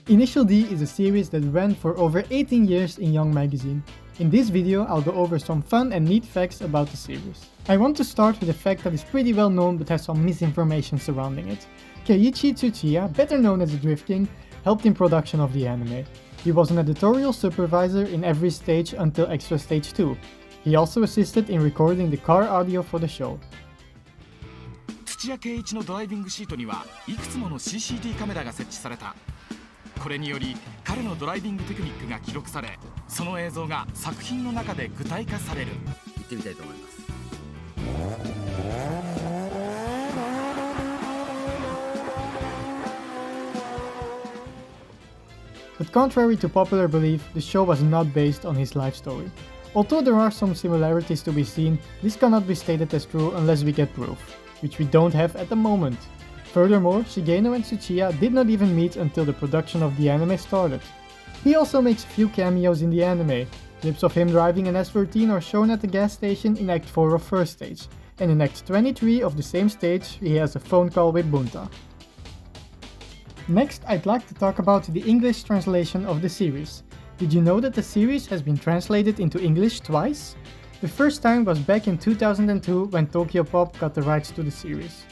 Initial D is a series that ran for over 18 years in Young Magazine. In this video, I'll go over some fun and neat facts about the series. I want to start with a fact that is pretty well known but has some misinformation surrounding it. Keiichi Tsuchiya, better known as the Drift King, helped in production of the anime. He was an editorial supervisor in every stage until Extra Stage 2. He also assisted in recording the car audio for the show. 土屋圭一のドライビングシートにはいくつもの CCD カメラが設置された。これにより彼のドライビングテクニックが記録され、その映像が作品の中で具体化される。行ってみたいと思います。But contrary to popular belief, the show was not based on his life story. Although there are some similarities to be seen, this cannot be stated as true unless we get proof, which we don't have at the moment. Furthermore, Shigeno and Tsuchiya did not even meet until the production of the anime started. He also makes a few cameos in the anime. Clips of him driving an S13 are shown at the gas station in Act 4 of First Stage, and in Act 23 of the same stage he has a phone call with Bunta. Next, I'd like to talk about the English translation of the series. Did you know that the series has been translated into English twice? The first time was back in 2002 when Tokyopop got the rights to the series.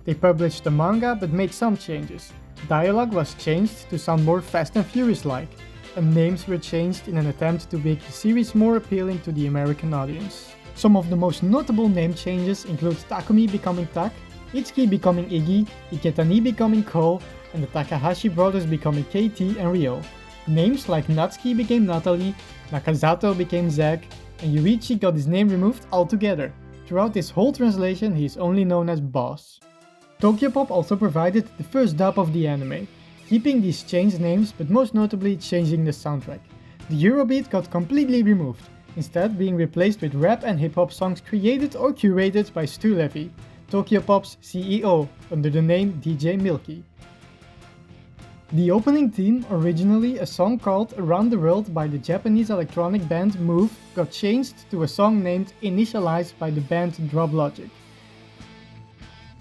They published the manga but made some changes. Dialogue was changed to sound more Fast and Furious-like, and names were changed in an attempt to make the series more appealing to the American audience. Some of the most notable name changes include Takumi becoming Tak, Itsuki becoming Iggy, Iketani becoming Ko, and the Takahashi brothers becoming KT and Ryo. Names like Natsuki became Natalie, Nakazato became Zack, and Yuichi got his name removed altogether. Throughout this whole translation he is only known as Boss. Tokyopop also provided the first dub of the anime, keeping these changed names but most notably changing the soundtrack. The Eurobeat got completely removed, instead being replaced with rap and hip-hop songs created or curated by Stu Levy, Tokyopop's CEO, under the name DJ Milky. The opening theme, originally a song called Around the World by the Japanese electronic band m.o.v.e, got changed to a song named Initialized by the band Drop Logic.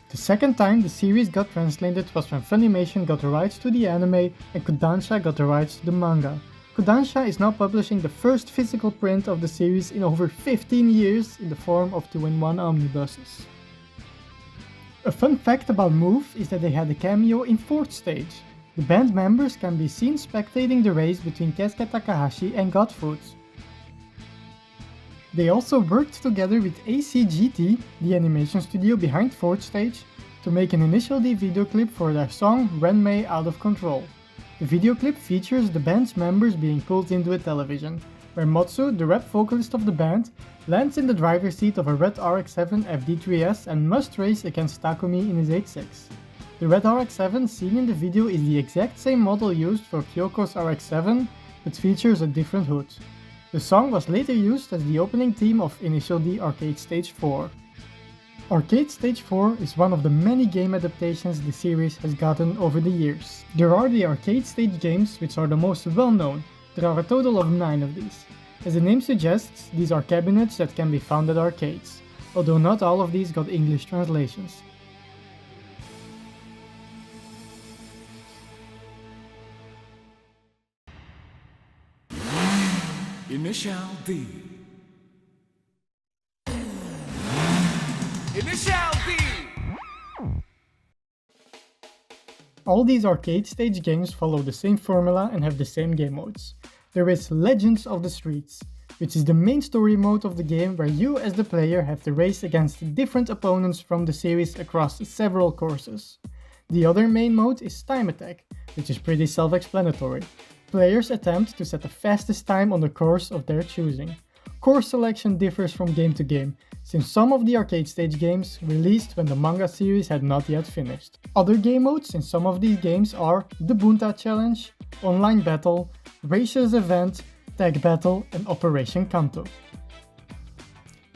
The second time the series got translated was when Funimation got the rights to the anime and Kodansha got the rights to the manga. Kodansha is now publishing the first physical print of the series in over 15 years in the form of 2-in-1 omnibuses. A fun fact about m.o.v.e is that they had a cameo in Fourth Stage. The band members can be seen spectating the race between Keisuke Takahashi and Godfoods. They also worked together with ACGT, the animation studio behind Fourth Stage, to make an initial D video clip for their song Renmei Out of Control. The video clip features the band's members being pulled into a television, where Motsu, the rap vocalist of the band, lands in the driver's seat of a red RX-7 FD3S and must race against Takumi in his 8.6. The red RX-7 seen in the video is the exact same model used for Kyoko's RX-7, but features a different hood. The song was later used as the opening theme of Initial D Arcade Stage 4. Arcade Stage 4 is one of the many game adaptations the series has gotten over the years. There are the Arcade Stage games, which are the most well known. There are a total of 9 of these. As the name suggests, these are cabinets that can be found at arcades, although not all of these got English translations. Initial D. Initial D. All these arcade stage games follow the same formula and have the same game modes. There is Legends of the Streets, which is the main story mode of the game where you as the player have to race against different opponents from the series across several courses. The other main mode is Time Attack, which is pretty self-explanatory. Players attempt to set the fastest time on the course of their choosing. Course selection differs from game to game, since some of the arcade stage games released when the manga series had not yet finished. Other game modes in some of these games are the Bunta Challenge, Online Battle, Racers Event, Tag Battle, and Operation Kanto.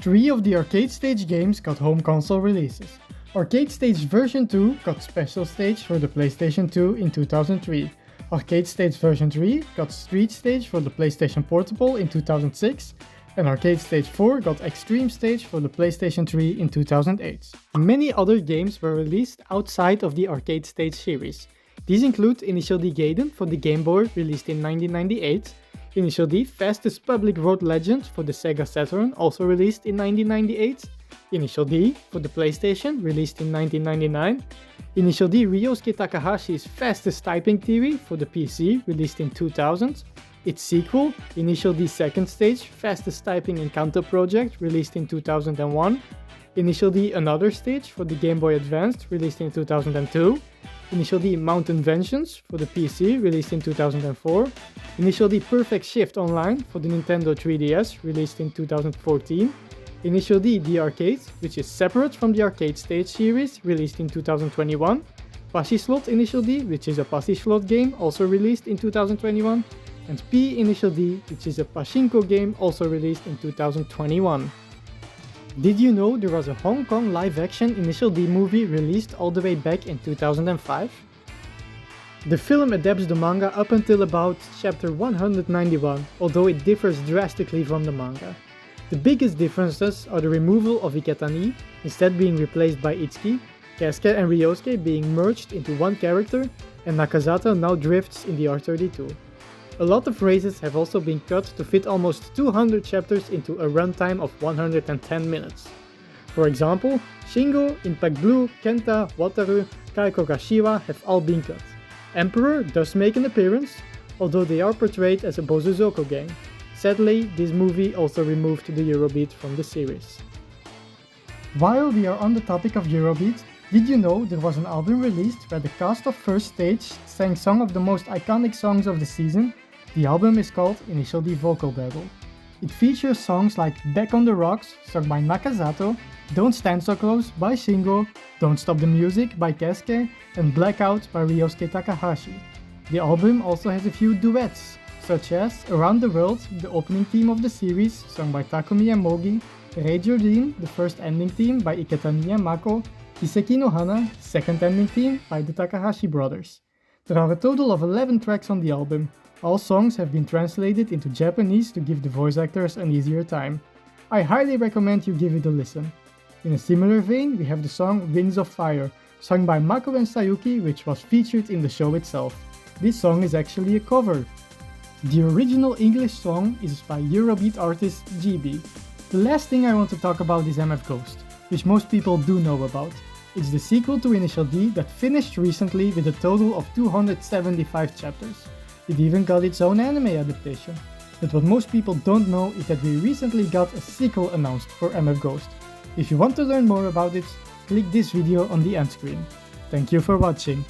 3 of the arcade stage games got home console releases. Arcade Stage version 2 got Special Stage for the PlayStation 2 in 2003. Arcade Stage version 3 got Street Stage for the PlayStation Portable in 2006, and Arcade Stage 4 got Extreme Stage for the PlayStation 3 in 2008. Many other games were released outside of the Arcade Stage series. These include Initial D Gaiden for the Game Boy, released in 1998, Initial D Fastest Public Road Legend for the Sega Saturn, also released in 1998, Initial D for the PlayStation, released in 1999, Initial D Ryosuke Takahashi's Fastest Typing Theory for the PC, released in 2000, its sequel, Initial D Second Stage Fastest Typing Encanto Project, released in 2001, Initial D Another Stage for the Game Boy Advance, released in 2002, Initial D Mountain Vengeance for the PC, released in 2004, Initial D Perfect Shift Online for the Nintendo 3DS, released in 2014, Initial D The Arcade, which is separate from the Arcade Stage series, released in 2021, Passislot Initial D, which is a Passislot game, also released in 2021, and P Initial D, which is a Pachinko game, also released in 2021. Did you know there was a Hong Kong live-action Initial D movie released all the way back in 2005? The film adapts the manga up until about chapter 191, although it differs drastically from the manga. The biggest differences are the removal of Iketani, instead being replaced by Itsuki, Keisuke and Ryosuke being merged into one character, and Nakazato now drifts in the R32. A lot of phrases have also been cut to fit almost 200 chapters into a runtime of 110 minutes. For example, Shingo, Impact Blue, Kenta, Wataru, Kaiko Gashiwa have all been cut. Emperor does make an appearance, although they are portrayed as a Bozuzoko gang. Sadly, this movie also removed the Eurobeat from the series. While we are on the topic of Eurobeat, did you know there was an album released where the cast of First Stage sang some of the most iconic songs of the season? The album is called Initial D Vocal Battle. It features songs like Back on the Rocks, sung by Nakazato, Don't Stand So Close by Shingo, Don't Stop the Music by Keisuke, and Blackout by Ryosuke Takahashi. The album also has a few duets, such as Around the World, the opening theme of the series, sung by Takumi and Mogi, Rei Jordin, the first ending theme by Iketani and Mako, Hiseki no Hana, second ending theme by the Takahashi brothers. There are a total of 11 tracks on the album. All songs have been translated into Japanese to give the voice actors an easier time. I highly recommend you give it a listen. In a similar vein, we have the song Wings of Fire, sung by Mako and Sayuki, which was featured in the show itself. This song is actually a cover. The original English song is by Eurobeat artist GB. The last thing I want to talk about is MF Ghost, which most people do know about. It's the sequel to Initial D that finished recently with a total of 275 chapters. It even got its own anime adaptation. But what most people don't know is that we recently got a sequel announced for MF Ghost. If you want to learn more about it, click this video on the end screen. Thank you for watching.